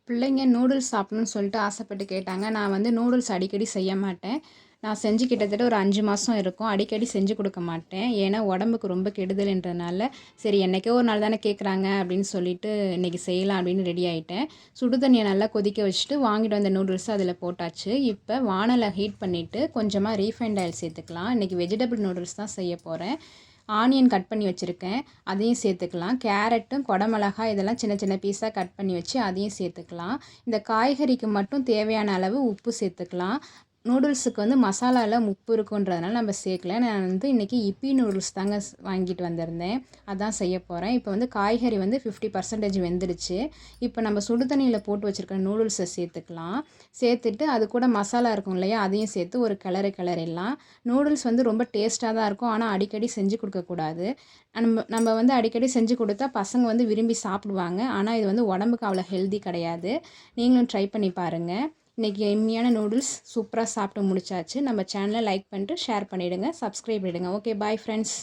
பிள்ளைங்க நூடுல்ஸ் சாப்பிடணும்னு சொல்லிட்டு ஆசைப்பட்டு கேட்டாங்க. நான் வந்து நூடுல்ஸ் அடிக்கடி செய்ய மாட்டேன். நான் செஞ்சு கிட்டத்தட்ட ஒரு 5 மாதம் இருக்கும். அடிக்கடி செஞ்சு கொடுக்க மாட்டேன். ஏன்னா உடம்புக்கு ரொம்ப கெடுதல்ன்றனால, சரி என்னைக்கோ ஒரு நாள் தானே கேட்குறாங்க அப்படின்னு சொல்லிட்டு இன்றைக்கி செய்யலாம் அப்படின்னு ரெடி ஆகிட்டேன். சுடு தண்ணியை நல்லா கொதிக்க வச்சுட்டு வாங்கிட்டு வந்த நூடுல்ஸை அதில் போட்டாச்சு. இப்போ வானலை ஹீட் பண்ணிவிட்டு கொஞ்சமாக ரீஃபைண்ட் ஆயில் சேர்த்துக்கலாம். இன்றைக்கி வெஜிடபிள் நூடுல்ஸ் தான் செய்ய போகிறேன். ஆனியன் கட் பண்ணி வச்சுருக்கேன், அதையும் சேர்த்துக்கலாம். கேரட்டும் குடமிளகாய் இதெல்லாம் சின்ன சின்ன பீஸாக கட் பண்ணி வச்சு அதையும் சேர்த்துக்கலாம். இந்த காய்கறிக்கு மட்டும் தேவையான அளவு உப்பு சேர்த்துக்கலாம். நூடுல்ஸுக்கு வந்து மசாலாவில் உப்பு இருக்குன்றதுனால நம்ம சேர்க்கல. நான் வந்து இன்றைக்கி இப்பி நூடுல்ஸ் தாங்க வாங்கிட்டு வந்திருந்தேன். அதான் செய்ய போகிறேன். இப்போ வந்து காய்கறி வந்து 50% வெந்துடுச்சு. இப்போ நம்ம சுடு தண்ணியில் போட்டு வச்சுருக்க நூடுல்ஸை சேர்த்துக்கலாம். சேர்த்துட்டு அது கூட மசாலா இருக்கும் இல்லையா, அதையும் சேர்த்து ஒரு கிளறிடலாம். நூடுல்ஸ் வந்து ரொம்ப டேஸ்ட்டாக தான் இருக்கும். ஆனால் அடிக்கடி செஞ்சு கொடுக்கக்கூடாது. நம்ம வந்து அடிக்கடி செஞ்சு கொடுத்தா பசங்க வந்து விரும்பி சாப்பிடுவாங்க. ஆனால் இது வந்து உடம்புக்கு அவ்வளோ ஹெல்தி கிடையாது. நீங்களும் ட்ரை பண்ணி பாருங்கள். இன்றைக்கி எம்மியான நூடுல்ஸ் சூப்பராக சாப்பிட்டு முடிச்சாச்சு. நம்ம சேனலை லைக் பண்ணிட்டு ஷேர் பண்ணிவிடுங்க, சப்ஸ்கிரைப் பண்ணிவிடுங்க. Okay, bye friends.